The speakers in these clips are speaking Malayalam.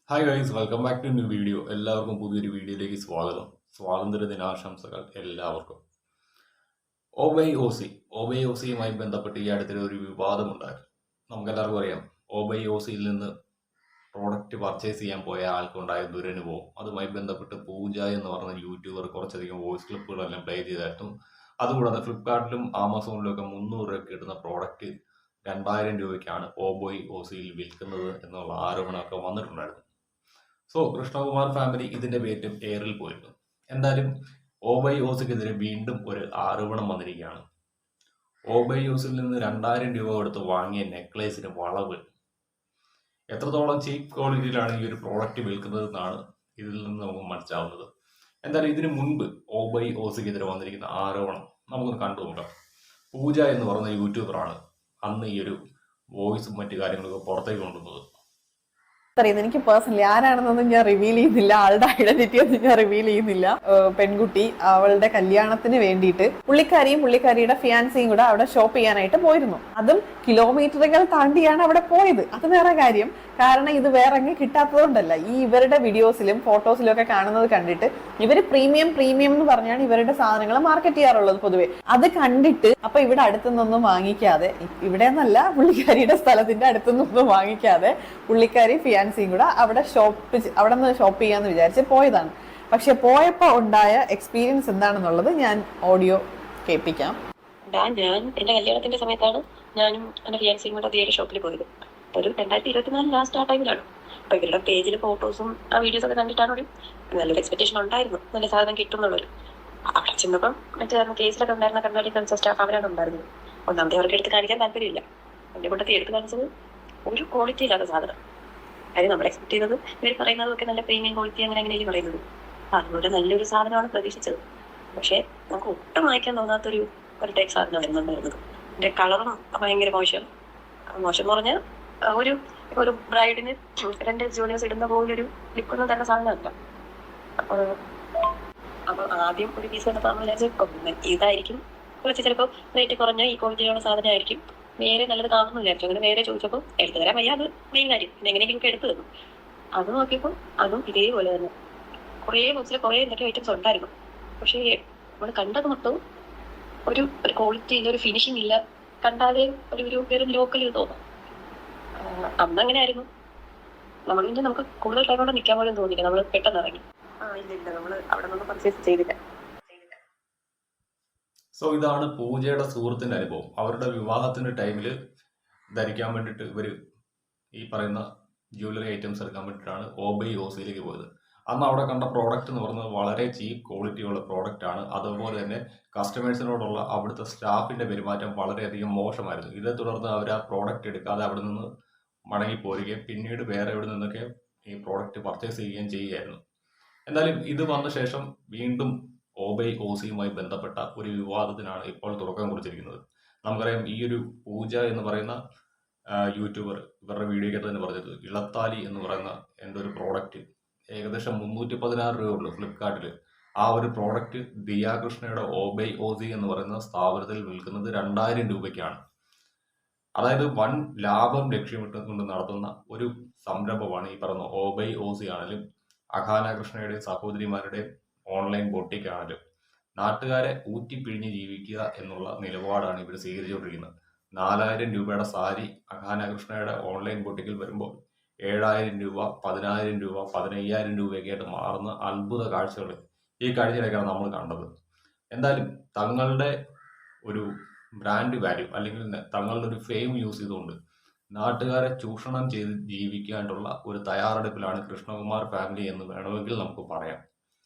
Hi guys, welcome back to new video. എല്ലാവർക്കും പുതിയൊരു വീഡിയോയിലേക്ക് സ്വാഗതം. സ്വാതന്ത്ര്യ ദിനാശംസകൾ എല്ലാവർക്കും. ഒബൈ ഒസിയുമായി ബന്ധപ്പെട്ട് ഈ അടുത്തിടെ ഒരു വിവാദമുണ്ടായിരുന്നു. നമുക്കെല്ലാവർക്കും അറിയാം, ഒബൈ ഒസിയിൽ നിന്ന് പ്രോഡക്റ്റ് പർച്ചേസ് ചെയ്യാൻ പോയ ആൾക്കുണ്ടായ ദുരനുഭവം. അതുമായി ബന്ധപ്പെട്ട് പൂജ എന്ന് പറഞ്ഞ യൂട്യൂബർ കുറച്ചധികം വോയിസ് ക്ലിപ്പുകളെല്ലാം പ്ലേ ചെയ്തായിരുന്നു. അതുകൂടാതെ ഫ്ലിപ്കാർട്ടിലും ആമസോണിലും ഒക്കെ 300 രൂപയ്ക്ക് കിട്ടുന്ന പ്രോഡക്റ്റ് 2000 രൂപയ്ക്കാണ് ഒബൈ ഒസിയിൽ വിൽക്കുന്നത് എന്നുള്ള ആരോപണമൊക്കെ വന്നിട്ടുണ്ടായിരുന്നു. സോ കൃഷ്ണകുമാർ ഫാമിലി ഇതിന്റെ പേരിൽ എയറിൽ പോയിരുന്നു. എന്തായാലും ഒബൈ ഓസിക്കെതിരെ വീണ്ടും ഒരു ആരോപണം വന്നിരിക്കുകയാണ്. ഒബൈ ഓസിൽ നിന്ന് 2000 രൂപ കൊടുത്ത് വാങ്ങിയ നെക്ലേസിന് വളവ്. എത്രത്തോളം ചീപ്പ് ക്വാളിറ്റിയിലാണ് ഈ ഒരു പ്രോഡക്റ്റ് വിൽക്കുന്നതെന്നാണ് ഇതിൽ നിന്ന് നമുക്ക് മനസ്സിലാവുന്നത്. എന്തായാലും ഇതിനു മുൻപ് ഒബൈ ഓസിക്കെതിരെ വന്നിരിക്കുന്ന ആരോപണം നമുക്കൊന്ന് കണ്ടു നോക്കാം. പൂജ എന്ന് പറയുന്ന യൂട്യൂബറാണ് അന്ന് ഈ ഒരു വോയിസും മറ്റു കാര്യങ്ങളൊക്കെ പുറത്തേക്ക് കൊണ്ടുവന്നത്. അറിയുന്നത് എനിക്ക് പേഴ്സണലി ആരാണെന്നൊന്നും ഞാൻ റിവീൽ ചെയ്യുന്നില്ല, ആളുടെ ഐഡന്റിറ്റി ഒന്നും ഞാൻ റിവീൽ ചെയ്യുന്നില്ല. പെൺകുട്ടി അവളുടെ കല്യാണത്തിന് വേണ്ടിയിട്ട് പുള്ളിക്കാരിയും പുള്ളിക്കാരിയുടെ ഫിയാൻസിയും കൂടെ അവിടെ ഷോപ്പ് ചെയ്യാനായിട്ട് പോയിരുന്നു. അതും കിലോമീറ്ററുകൾ താണ്ടിയാണ് അവിടെ പോയത്. അത് വേറെ കാര്യം. കാരണം ഇത് വേറെ അങ്ങ് കിട്ടാത്തതുകൊണ്ടല്ല. ഈ ഇവരുടെ വീഡിയോസിലും ഫോട്ടോസിലും ഒക്കെ കാണുന്നത് കണ്ടിട്ട് ഇവര് പ്രീമിയം എന്ന് പറഞ്ഞാണ് ഇവരുടെ സാധനങ്ങൾ മാർക്കറ്റ് ചെയ്യാറുള്ളത് പൊതുവെ. അത് കണ്ടിട്ട് അപ്പൊ ഇവിടെ അടുത്തുനിന്നൊന്നും വാങ്ങിക്കാതെ, ഇവിടെ നിന്നല്ല പുള്ളിക്കാരിയുടെ സ്ഥലത്തിന്റെ അടുത്തുനിന്നൊന്നും വാങ്ങിക്കാതെ പുള്ളിക്കാരി ഫിയാൻസിയും കൂടെ അവിടെ നിന്ന് ഷോപ്പ് ചെയ്യാന്ന് വിചാരിച്ച് പോയതാണ്. പക്ഷെ പോയപ്പോ ഉണ്ടായ എക്സ്പീരിയൻസ് എന്താണെന്നുള്ളത് ഞാൻ ഓഡിയോ കേൾപ്പിക്കാം. ഞാൻ എന്റെ കല്യാണത്തിന്റെ സമയത്താണ് ഞാനും എന്റെ ഫിയാൻസിയും കൂടെ അതേ ഷോപ്പിൽ പോയത്. ഒരു 2024 ലാസ്റ്റ് ആ ടൈമിലാണ്. അപ്പൊ ഇവരുടെ പേജിൽ ഫോട്ടോസും ആ വീഡിയോസ് ഒക്കെ കണ്ടിട്ടാണ് ഒരു നല്ലൊരു എക്സ്പെക്ടേഷൻ ഉണ്ടായിരുന്നു, നല്ല സാധനം കിട്ടും എന്നുള്ളൊരു. അവിടെ ചെന്നപ്പം മറ്റേ കേസിലൊക്കെ ഉണ്ടായിരുന്ന കണ്ണാടി കൺസ സ്റ്റാഫ് അവരാണ് ഉണ്ടായിരുന്നത്. ഒന്നാമത്തെ അവർക്ക് എടുത്ത് കാണിക്കാൻ താല്പര്യമില്ല. എന്റെ കൂട്ടത്തിൽ എടുത്ത് കാണിച്ചത് ഒരു ക്വാളിറ്റി ഇല്ലാത്ത സാധനം. അതായത് നമ്മൾ എക്സ്പെക്ട് ചെയ്തത് ഇവർ പറയുന്നതൊക്കെ നല്ല പ്രീമിയം ക്വാളിറ്റി അങ്ങനെ എങ്ങനെയും പറയുന്നത്. അതുപോലെ നല്ലൊരു സാധനമാണ് പ്രതീക്ഷിച്ചത്. പക്ഷെ നമുക്ക് ഒട്ടും വാങ്ങിക്കാൻ തോന്നാത്തൊരു ടൈപ്പ് സാധനമായിരുന്നു ഉണ്ടായിരുന്നത്. എന്റെ കളറും ഭയങ്കര മോശം എന്ന് പറഞ്ഞാൽ ഒരു ബ്രൈഡിന് 2 ജൂനിയേഴ്സ് ഇടുന്ന പോലൊരു ലിപ്പൊന്നും തന്നെ സാധനമല്ല. അപ്പൊ ആദ്യം ഒരു പീസ് കണ്ടപ്പോൾ നമ്മൾ വിചാരിച്ചു ഇതായിരിക്കും കുറച്ച് ചിലപ്പോൾ റേറ്റ് കുറഞ്ഞ ഈ ക്വാളിറ്റിയുള്ള സാധനമായിരിക്കും, വേറെ നല്ലത് കാണുന്നു വിചാരിച്ചു. അങ്ങനെ വേറെ ചോദിച്ചപ്പോൾ എടുത്തു തരാൻ വയ്യ, അത് മെയിൻ കാര്യം. പിന്നെ എങ്ങനെയെങ്കിലും എടുത്തു തന്നു. അത് നോക്കിയപ്പോൾ അതും ഇതേപോലെ തന്നെ കുറേ ബോക്സിൽ കുറേ എന്തൊക്കെ ഐറ്റംസ് ഉണ്ടായിരുന്നു. പക്ഷേ നമ്മൾ കണ്ടത് മൊത്തവും ഒരു ക്വാളിറ്റി ഇല്ല, ഒരു ഫിനിഷിംഗ് ഇല്ല. കണ്ടാലേ ഒരു ലോക്കൽ ഇത് തോന്നും. അന്ന് അങ്ങനെ ആയിരുന്നു. നമുക്ക് കൂടുതൽ ടൈം കൊണ്ട് നിൽക്കാൻ പോലും തോന്നില്ല. നമ്മൾ പെട്ടെന്ന് ഇറങ്ങി. ഇല്ല നമ്മൾ അവിടെ നിന്ന് പർച്ചേസ് ചെയ്തില്ല. സോ ഇതാണ് പൂജയുടെ സുഹൃത്തിന്റെ അനുഭവം. അവരുടെ വിവാഹത്തിന്റെ ടൈമിൽ ധരിക്കാൻ വേണ്ടിയിട്ട് ഇവർ ഈ പറയുന്ന ജ്വല്ലറി ഐറ്റംസ് എടുക്കാൻ വേണ്ടിയിട്ടാണ് ഒബൈ ഓസിയിലേക്ക് പോയത്. അന്ന് അവിടെ കണ്ട പ്രോഡക്റ്റ് എന്ന് പറയുന്നത് വളരെ ചീപ്പ് ക്വാളിറ്റിയുള്ള പ്രോഡക്റ്റ് ആണ്. അതുപോലെ തന്നെ കസ്റ്റമേഴ്സിനോടുള്ള അവിടുത്തെ സ്റ്റാഫിന്റെ പെരുമാറ്റം വളരെയധികം മോശമായിരുന്നു. ഇതേ തുടർന്ന് അവർ ആ പ്രോഡക്റ്റ് എടുക്കാതെ അവിടെ നിന്ന് മടങ്ങി പോരുകയും പിന്നീട് വേറെ എവിടെ നിന്നൊക്കെ ഈ പ്രോഡക്റ്റ് പർച്ചേസ് ചെയ്യുകയും ചെയ്യുകയായിരുന്നു. എന്തായാലും ഇത് വന്ന ശേഷം വീണ്ടും ഒബൈ ഓസിയുമായി ബന്ധപ്പെട്ട ഒരു വിവാദത്തിനാണ് ഇപ്പോൾ തുടക്കം കുറിച്ചിരിക്കുന്നത്. നമുക്കറിയാം, ഈ ഒരു പൂജ എന്ന് പറയുന്ന യൂട്യൂബർ ഇവരുടെ വീഡിയോയ്ക്കകത്ത് തന്നെ പറഞ്ഞത് ഇളത്താലി എന്ന് പറയുന്ന എൻ്റെ ഒരു പ്രോഡക്റ്റ് ഏകദേശം 316 രൂപയുള്ളൂ ഫ്ലിപ്കാർട്ടിൽ. ആ ഒരു പ്രോഡക്റ്റ് ദിയാകൃഷ്ണയുടെ ഒബൈ ഓസി എന്ന് പറയുന്ന സ്ഥാപനത്തിൽ വിൽക്കുന്നത് 2000 രൂപയ്ക്കാണ്. അതായത് വൻ ലാഭം ലക്ഷ്യമിട്ടുകൊണ്ട് നടത്തുന്ന ഒരു സംരംഭമാണ് ഈ പറയുന്ന ഒബൈ ഓസി ആണെങ്കിലും അഖാന കൃഷ്ണയുടെ സഹോദരിമാരുടെ ഓൺലൈൻ ബൊട്ടിക് ആണെങ്കിലും. നാട്ടുകാരെ ഊറ്റിപ്പിഴിഞ്ഞ് ജീവിക്കുക എന്നുള്ള നിലപാടാണ് ഇവർ സ്വീകരിച്ചുകൊണ്ടിരിക്കുന്നത്. 4000 രൂപയുടെ സാരി അഖാന കൃഷ്ണയുടെ ഓൺലൈൻ ബൊട്ടിക്കിൽ വരുമ്പോൾ 7000 രൂപ, 10000 രൂപ, 15000 രൂപയൊക്കെ ആയിട്ട് മാറുന്ന അത്ഭുത കാഴ്ചകൾ ഈ കാഴ്ചയിലേക്കാണ് നമ്മൾ കണ്ടത്. എന്തായാലും തങ്ങളുടെ ഒരു ബ്രാൻഡ് വാല്യൂ അല്ലെങ്കിൽ തങ്ങളുടെ ഒരു ഫെയിം യൂസ് ചെയ്തുകൊണ്ട് നാട്ടുകാരെ ചൂഷണം ചെയ്ത് ജീവിക്കാനുള്ള ഒരു തയ്യാറെടുപ്പിലാണ് കൃഷ്ണകുമാർ ഫാമിലി എന്ന് വേണമെങ്കിൽ നമുക്ക് പറയാം.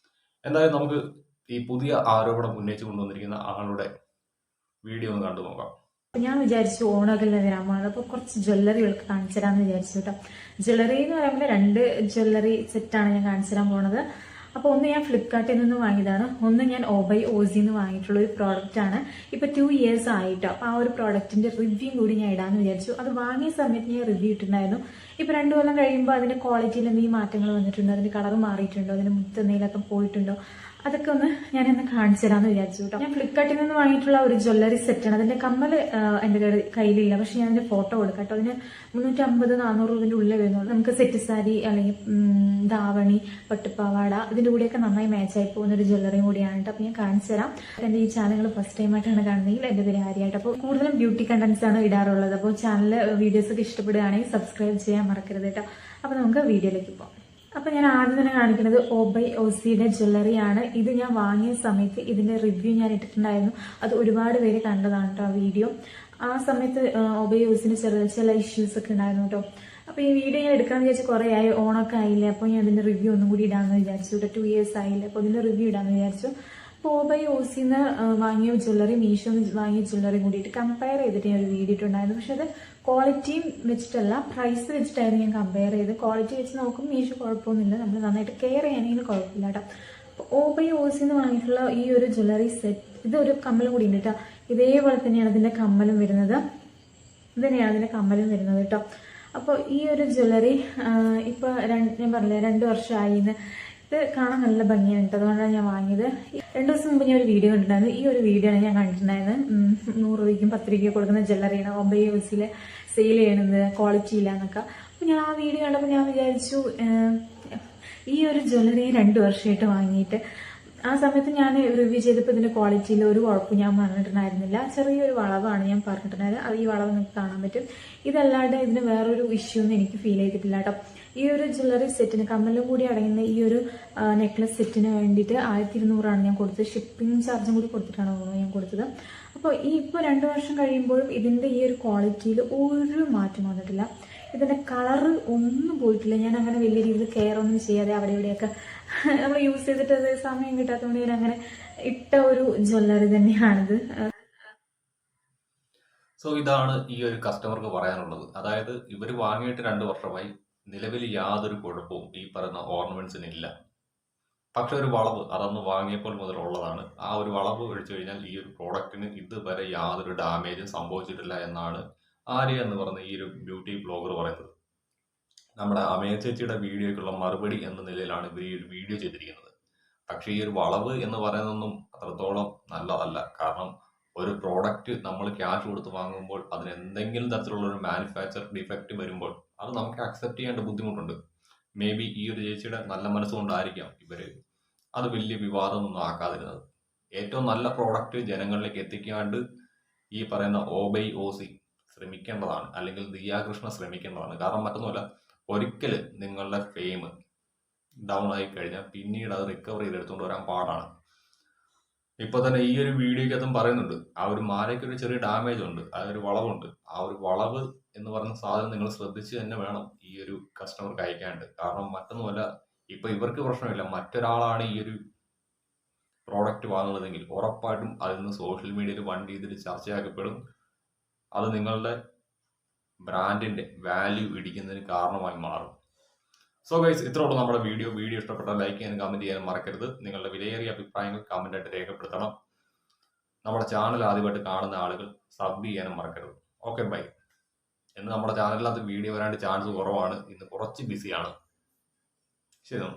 എന്തായാലും നമുക്ക് ഈ പുതിയ ആരോപണം ഉന്നയിച്ചു കൊണ്ടുവന്നിരിക്കുന്ന ആളുടെ വീഡിയോ ഒന്ന് കണ്ടു നോക്കാം. ഞാൻ വിചാരിച്ചു ഓണമൊക്കെ വരാൻ പോകുന്നത്, അപ്പോൾ കുറച്ച് ജ്വല്ലറികൾക്ക് കാണിച്ചു തരാമെന്ന് വിചാരിച്ചു കേട്ടോ. ജ്വല്ലറി എന്ന് പറയുമ്പോൾ 2 ജ്വല്ലറി സെറ്റാണ് ഞാൻ കാണിച്ചു തരാൻ പോണത്. അപ്പോൾ ഒന്ന് ഞാൻ ഫ്ലിപ്കാർട്ടിൽ നിന്ന് വാങ്ങിയതാണ്, ഒന്ന് ഞാൻ ഒബൈ ഓസിന്ന് വാങ്ങിയിട്ടുള്ള ഒരു പ്രോഡക്റ്റാണ്. ഇപ്പോൾ 2 ഇയേഴ്സ് ആയിട്ടോ. അപ്പോൾ ആ ഒരു പ്രോഡക്റ്റിന്റെ റിവ്യൂ കൂടി ഞാൻ ഇടാമെന്ന് വിചാരിച്ചു. അത് വാങ്ങിയ സമയത്ത് ഞാൻ റിവ്യൂ ഇട്ടിട്ടുണ്ടായിരുന്നു. ഇപ്പോൾ 2 കൊല്ലം കഴിയുമ്പോൾ അതിന്റെ ക്വാളിറ്റിയിൽ എന്തെങ്കിലും മാറ്റങ്ങൾ വന്നിട്ടുണ്ടോ, അതിന്റെ കളർ മാറിയിട്ടുണ്ടോ, അതിന്റെ മുത്ത് എന്തെങ്കിലുമൊക്കെ പോയിട്ടുണ്ടോ, അതൊക്കെ ഒന്ന് ഞാനൊന്ന് കാണിച്ചു തരാമെന്ന് വിചാരിച്ചു കേട്ടോ. ഞാൻ ഫ്ലിപ്കാർട്ടിൽ നിന്ന് വാങ്ങിയിട്ടുള്ള ഒരു ജ്വല്ലറി സെറ്റാണ്. അതിന്റെ കമ്മൽ എൻ്റെ കയ്യിലില്ല, പക്ഷെ ഞാൻ അതിന്റെ ഫോട്ടോ കൊടുക്കാം കേട്ടോ. അതിന് 350-400 രൂപയുടെ ഉള്ളിൽ വരുന്നുള്ളൂ. നമുക്ക് സെറ്റ് സാരി അല്ലെങ്കിൽ ധാവണി, പട്ടുപ്പാവാട ഇതിന്റെ കൂടെയൊക്കെ നന്നായി മാച്ചായി പോകുന്ന ഒരു ജ്വല്ലറിയും കൂടിയാണ് കേട്ടോ. അപ്പോൾ ഞാൻ കാണിച്ചു തരാം. എൻ്റെ ഈ ചാനൽ ഫസ്റ്റ് ടൈം ആയിട്ടാണ് കാണുന്നതെങ്കിൽ എൻ്റെ പേര് ആര്യായിട്ട്. അപ്പോൾ കൂടുതലും ബ്യൂട്ടി കണ്ടന്റ്സ് ആണ് ഇടാറുള്ളത്. അപ്പോൾ ചാനൽ വീഡിയോസ് ഒക്കെ ഇഷ്ടപ്പെടുകയാണെങ്കിൽ സബ്സ്ക്രൈബ് ചെയ്യാൻ മറക്കരുത് കേട്ടോ. അപ്പോൾ നമുക്ക് വീഡിയോയിലേക്ക് പോകാം. അപ്പൊ ഞാൻ ആദ്യം തന്നെ കാണിക്കുന്നത് OBEY OCയുടെ ജ്വല്ലറിയാണ്. ഇത് ഞാൻ വാങ്ങിയ സമയത്ത് ഇതിന്റെ റിവ്യൂ ഞാൻ ഇട്ടിട്ടുണ്ടായിരുന്നു. അത് ഒരുപാട് പേര് കണ്ടതാണ് കേട്ടോ ആ വീഡിയോ. ആ സമയത്ത് OBEY OCന്റെ ചില ഇഷ്യൂസ് ഒക്കെ ഉണ്ടായിരുന്നു കേട്ടോ. അപ്പൊ ഈ വീഡിയോ ഞാൻ എടുക്കാന്ന് വിചാരിച്ച കുറെ ആയി, ഓണൊക്കെ ആയില്ലേ. അപ്പൊ ഞാൻ അതിന്റെ റിവ്യൂ ഒന്നും കൂടി ഇടാന്ന് വിചാരിച്ചു കേട്ടോ. 2 years ആയില്ലേ, അപ്പൊ ഇതിന്റെ റിവ്യൂ ഇടാന്ന് വിചാരിച്ചു. അപ്പോൾ OBEY OCന്ന് വാങ്ങിയ ജ്വല്ലറി മീഷോന്ന് വാങ്ങിയ ജ്വല്ലറി കൂടിയിട്ട് കമ്പയർ ചെയ്തിട്ട് ഞാൻ ഒരു വീഡിയോ ഇട്ടുണ്ടായിരുന്നു. പക്ഷെ അത് ക്വാളിറ്റിയും വെച്ചിട്ടല്ല, പ്രൈസ് വെച്ചിട്ടായിരുന്നു ഞാൻ കമ്പയർ ചെയ്ത്. ക്വാളിറ്റി വെച്ച് നോക്കും മീഷോ കുഴപ്പമൊന്നുമില്ല, നമ്മൾ നന്നായിട്ട് കെയർ ചെയ്യണമെങ്കിൽ കുഴപ്പമില്ല കേട്ടോ. അപ്പോൾ OBEY OCന്ന് വാങ്ങിയിട്ടുള്ള ഈ ഒരു ജ്വല്ലറി സെറ്റ്, ഇതൊരു കമ്മലും കൂടി ഉണ്ട് കേട്ടോ. ഇതേപോലെ തന്നെയാണ് ഇതിന്റെ കമ്മലും വരുന്നത്. ഇത് തന്നെയാണ് ഇതിന്റെ കമ്മലും വരുന്നത് കേട്ടോ. അപ്പോൾ ഈ ഒരു ജ്വല്ലറി ഇപ്പൊ ഞാൻ പറഞ്ഞില്ലേ 2 വർഷമായിന്ന്. ഇത് കാണാൻ നല്ല ഭംഗിയാണ് കേട്ടോ, അതുകൊണ്ടാണ് ഞാൻ വാങ്ങിയത്. 2 ദിവസം മുമ്പ് ഞാൻ ഒരു വീഡിയോ കണ്ടിട്ടുണ്ടായിരുന്നു. ഈ ഒരു വീഡിയോ ആണ് ഞാൻ കണ്ടിട്ടുണ്ടായിരുന്നത്. 100 രൂപയ്ക്കും 10 രൂപയ്ക്കും കൊടുക്കുന്ന ജ്വല്ലറിയാണ് OBEY OCയിൽ സെയിൽ ചെയ്യണത്, ക്വാളിറ്റി ഇല്ല എന്നൊക്കെ. അപ്പോൾ ഞാൻ ആ വീഡിയോ കണ്ടപ്പോൾ ഞാൻ വിചാരിച്ചു ഈ ഒരു ജ്വല്ലറി 2 വർഷമായിട്ട് വാങ്ങിയിട്ട്. ആ സമയത്ത് ഞാൻ റിവ്യൂ ചെയ്തപ്പോൾ ഇതിന്റെ ക്വാളിറ്റിയിൽ ഒരു കുഴപ്പം ഞാൻ പറഞ്ഞിട്ടുണ്ടായിരുന്നില്ല. ചെറിയൊരു വളവാണ് ഞാൻ പറഞ്ഞിട്ടുണ്ടായിരുന്നത്. അത് ഈ വളവ് നിങ്ങൾക്ക് കാണാൻ പറ്റും. ഇതല്ലാണ്ട് ഇതിന് വേറൊരു ഇഷ്യൂ ഒന്നും എനിക്ക് ഫീൽ ചെയ്തിട്ടില്ല കേട്ടോ. ഈ ഒരു ജ്വല്ലറി സെറ്റിന് കമ്മലും കൂടി അടങ്ങുന്ന ഈ ഒരു നെക്ലസ് സെറ്റിന് വേണ്ടിയിട്ട് 1200 ഞാൻ കൊടുത്തത്. ഷിപ്പിംഗ് ചാർജും കൂടി കൊടുത്തിട്ടാണ് ഞാൻ കൊടുത്തത്. അപ്പോൾ ഇപ്പോൾ 2 വർഷം കഴിയുമ്പോഴും ഇതിന്റെ ഈ ഒരു ക്വാളിറ്റിയിൽ ഒരു മാറ്റം വന്നിട്ടില്ല. ഇതിന്റെ കളറ് ഒന്നും പോയിട്ടില്ല. ഞാൻ അങ്ങനെ വലിയ രീതിയിൽ കെയർ ഒന്നും ചെയ്യാതെ അവിടെ ഇവിടെയൊക്കെ നമ്മൾ യൂസ് ചെയ്തിട്ട് അത് സമയം കിട്ടാത്തതുകൊണ്ട് ഞാൻ അങ്ങനെ ഇട്ട ഒരു ജ്വല്ലറി തന്നെയാണിത്. സോ ഇതാണ് ഈ ഒരു കസ്റ്റമർക്ക് പറയാനുള്ളത്. അതായത് ഇവർ വാങ്ങിയിട്ട് 2 വർഷമായി, നിലവിൽ യാതൊരു കുഴപ്പവും ഈ പറയുന്ന ഓർണമെന്റ്സിന് ഇല്ല. പക്ഷെ ഒരു വളവ് അതന്ന് വാങ്ങിയപ്പോൾ മുതലുള്ളതാണ്. ആ ഒരു വളവ് ഒഴിച്ചു കഴിഞ്ഞാൽ ഈ ഒരു പ്രോഡക്റ്റിന് ഇതുവരെ യാതൊരു ഡാമേജും സംഭവിച്ചിട്ടില്ല എന്നാണ് ആര്യ എന്ന് പറഞ്ഞ ഈ ഒരു ബ്യൂട്ടി ബ്ലോഗർ പറയുന്നത്. നമ്മുടെ അമയ ചേച്ചിയുടെ വീഡിയോയ്ക്കുള്ള മറുപടി എന്ന നിലയിലാണ് ഇവർ ഈ ഒരു വീഡിയോ ചെയ്തിരിക്കുന്നത്. പക്ഷേ ഈ ഒരു വളവ് എന്ന് പറയുന്നതൊന്നും അത്രത്തോളം നല്ലതല്ല. കാരണം ഒരു പ്രോഡക്റ്റ് നമ്മൾ ക്യാഷ് കൊടുത്ത് വാങ്ങുമ്പോൾ അതിന് എന്തെങ്കിലും തരത്തിലുള്ള ഒരു മാനുഫാക്ചർ ഡിഫക്റ്റ് വരുമ്പോൾ അത് നമുക്ക് അക്സെപ്റ്റ് ചെയ്യേണ്ട ബുദ്ധിമുട്ടുണ്ട്. മേ ബി ഈ ഒരു ചേച്ചിയുടെ നല്ല മനസ്സുകൊണ്ടായിരിക്കാം ഇവര് അത് വലിയ വിവാദമൊന്നും ആക്കാതിരുന്നത്. ഏറ്റവും നല്ല പ്രോഡക്റ്റ് ജനങ്ങളിലേക്ക് എത്തിക്കാണ്ട് ഈ പറയുന്ന OBEY OC ശ്രമിക്കേണ്ടതാണ്, അല്ലെങ്കിൽ ദിയാകൃഷ്ണ ശ്രമിക്കേണ്ടതാണ്. കാരണം മറ്റൊന്നുമല്ല, ഒരിക്കൽ നിങ്ങളുടെ ഫെയിം ഡൗൺ ആയി കഴിഞ്ഞാൽ പിന്നീട് അത് റിക്കവർ ചെയ്തെടുത്തുകൊണ്ട് വരാൻ പാടാണ്. ഇപ്പൊ തന്നെ ഈ ഒരു വീഡിയോയ്ക്കകത്തും പറയുന്നുണ്ട്, ആ ഒരു മാലയ്ക്ക് ഒരു ചെറിയ ഡാമേജ് ഉണ്ട്, ആ ഒരു വളവുണ്ട്. ആ ഒരു വളവ് എന്ന് പറയുന്ന സാധനം നിങ്ങൾ ശ്രദ്ധിച്ച് തന്നെ വേണം ഈ ഒരു കസ്റ്റമർക്ക് അയക്കാണ്ട്. കാരണം മറ്റൊന്നുമല്ല, ഇപ്പൊ ഇവർക്ക് പ്രശ്നമില്ല, മറ്റൊരാളാണ് ഈ ഒരു പ്രോഡക്റ്റ് വാങ്ങുന്നതെങ്കിൽ ഉറപ്പായിട്ടും അതിന് സോഷ്യൽ മീഡിയയിൽ വണ്ടി ഇതിൽ ചർച്ചയാക്കപ്പെടും. അത് നിങ്ങളുടെ ബ്രാൻഡിന്റെ വാല്യൂ ഇടിക്കുന്നതിന് കാരണമായി മാറും. സോ ഗൈസ്, ഇത്രയുള്ള നമ്മുടെ വീഡിയോ ഇഷ്ടപ്പെട്ടാൽ ലൈക്ക് ചെയ്യാനും കമന്റ് ചെയ്യാനും മറക്കരുത്. നിങ്ങളുടെ വിലയേറിയ അഭിപ്രായങ്ങൾ കമന്റ് ആയിട്ട് രേഖപ്പെടുത്തണം. നമ്മുടെ ചാനൽ ആദ്യമായിട്ട് കാണുന്ന ആളുകൾ സബ് ചെയ്യാനും മറക്കരുത്. Okay, bye. ഇന്ന് നമ്മുടെ ചാനലിനകത്ത് വീഡിയോ വരാണ്ട് ചാൻസ് കുറവാണ്. ഇന്ന് കുറച്ച് ബിസിയാണ്. ശരി.